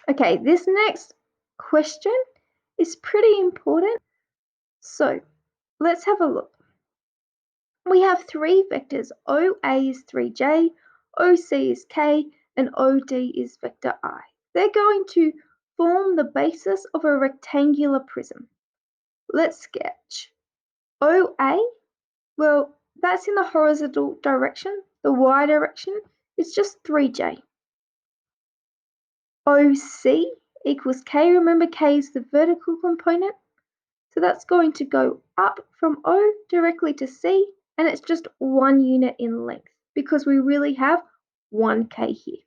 Okay, this next question is pretty important. So let's have a look. We have three vectors. OA is 3j, OC is k, and OD is vector I. They're going to form the basis of a rectangular prism. Let's sketch. OA, well, that's in the horizontal direction. The y direction is just 3j. OC equals k. Remember, k is the vertical component. So that's going to go up from O directly to C, and it's just 1 unit in length because we really have 1k here.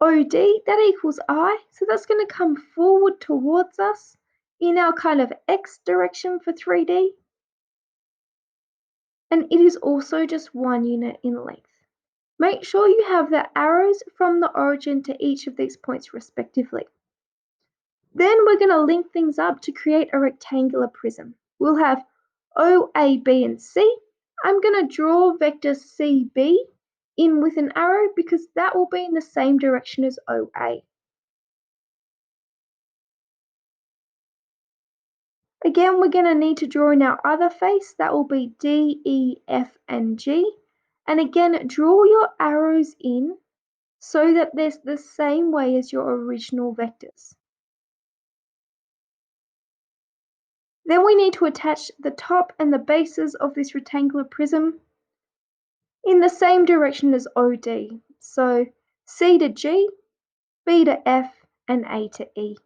OD, that equals I, so that's going to come forward towards us in our kind of X direction for 3D. And it is also just 1 unit in length. Make sure you have the arrows from the origin to each of these points respectively. Then we're going to link things up to create a rectangular prism. We'll have O, A, B, and C. I'm going to draw vector CB in with an arrow because that will be in the same direction as OA. Again, we're going to need to draw in our other face. That will be D, E, F, and G. And again, draw your arrows in so that they're the same way as your original vectors. Then we need to attach the top and the bases of this rectangular prism in the same direction as OD. So C to G, B to F, and A to E.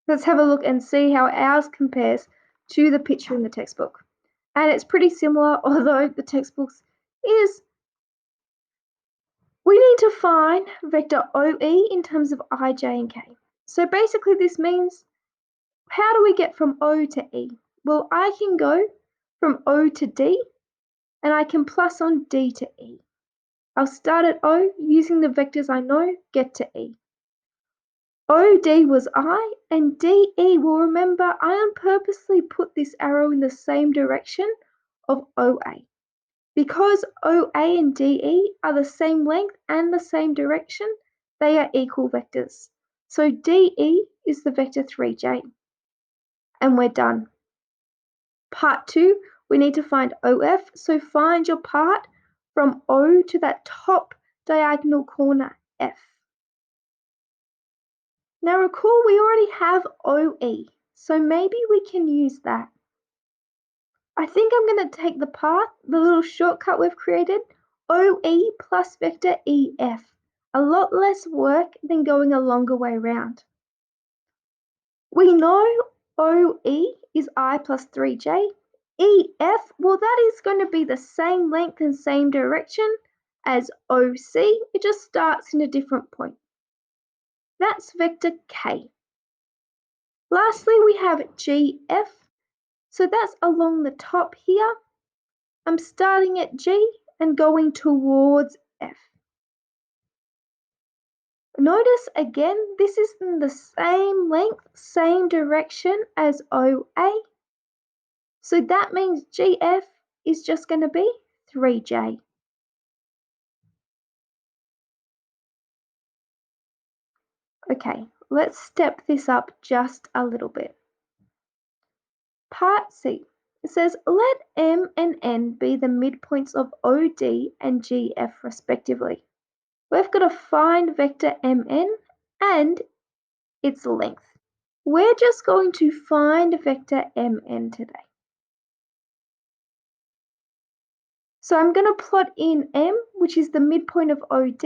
Let's have a look and see how ours compares to the picture in the textbook. And it's pretty similar, although the textbook's is we need to find vector OE in terms of I, J, and K. So basically this means how do we get from O to E? Well, I can go from O to D and I can plus on D to E. I'll start at O using the vectors I know, get to E. OD was I and DE, well remember I purposely put this arrow in the same direction of OA. Because OA and DE are the same length and the same direction, they are equal vectors. So DE is the vector 3j. And we're done. Part 2, we need to find OF, so find your part from O to that top diagonal corner F. Now recall we already have OE, so maybe we can use that. I think I'm going to take the path, the little shortcut we've created, OE plus vector EF. A lot less work than going a longer way round. We know OE is I plus 3j. EF, well that is going to be the same length and same direction as OC, it just starts in a different point. That's vector K. Lastly, we have GF, so that's along the top here. I'm starting at G and going towards F. Notice again, this is in the same length, same direction as OA. So that means GF is just going to be 3J. Okay, let's step this up just a little bit. Part C. It says, let M and N be the midpoints of OD and GF respectively. We've got to find vector MN and its length. We're just going to find vector MN today. So I'm going to plot in M, which is the midpoint of OD,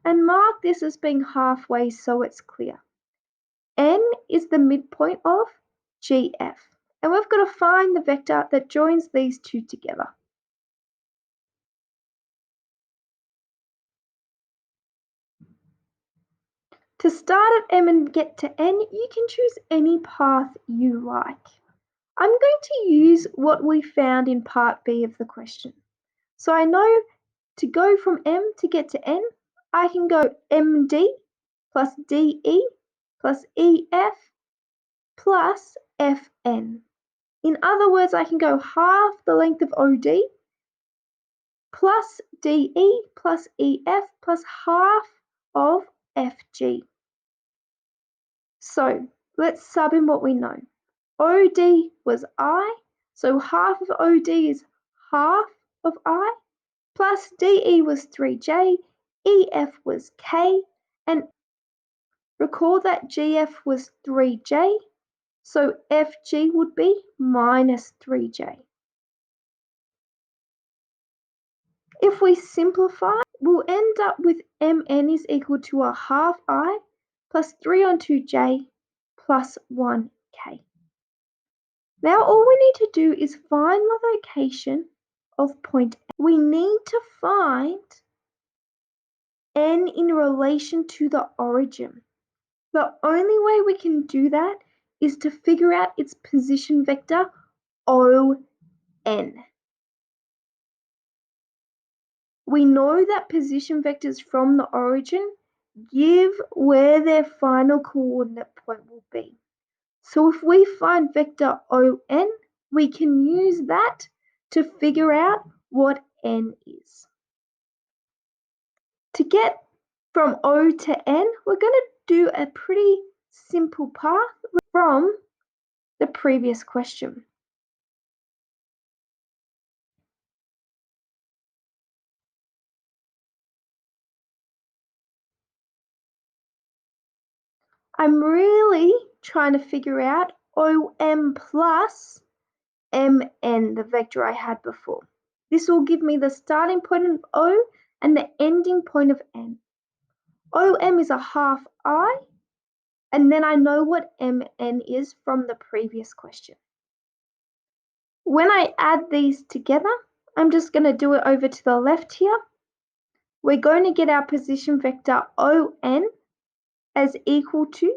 and mark this as being halfway so it's clear. N is the midpoint of GF, and we've got to find the vector that joins these two together. To start at M and get to N, you can choose any path you like. I'm going to use what we found in part B of the question. So I know to go from M to get to N, I can go MD plus DE plus EF plus FN. In other words, I can go half the length of OD plus DE plus EF plus half of FG. So let's sub in what we know. OD was I, so half of OD is half of I, plus DE was 3J, EF was K, and recall that GF was 3J, so FG would be minus 3J. If we simplify, we'll end up with MN is equal to a half I plus 3 on 2J plus 1K. Now all we need to do is find the location of point A. We need to find N in relation to the origin. The only way we can do that is to figure out its position vector ON. We know that position vectors from the origin give where their final coordinate point will be. So if we find vector ON, we can use that to figure out what N is. To get from O to N, we're going to do a pretty simple path from the previous question. I'm really trying to figure out OM plus MN, the vector I had before. This will give me the starting point of O and the ending point of N. OM is a half I, and then I know what MN is from the previous question. When I add these together, I'm just going to do it over to the left here. We're going to get our position vector ON as equal to,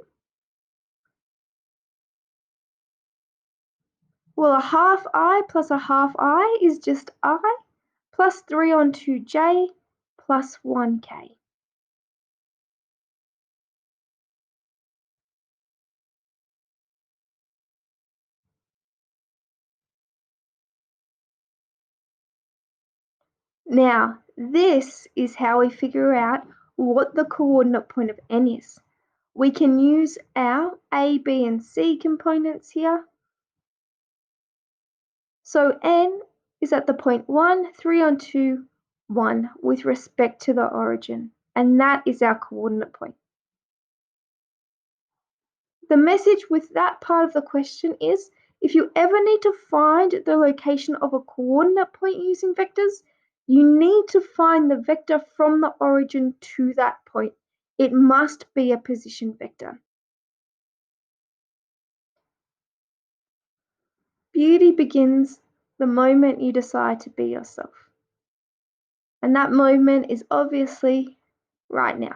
well, a half I plus a half I is just I, plus 3 on 2J plus 1K. Now, this is how we figure out what the coordinate point of N is. We can use our A, B, and C components here. So N is at the point 1, 3 on 2, 1 with respect to the origin, and that is our coordinate point. The message with that part of the question is, if you ever need to find the location of a coordinate point using vectors, you need to find the vector from the origin to that point. It must be a position vector. Beauty begins the moment you decide to be yourself. And that moment is obviously right now.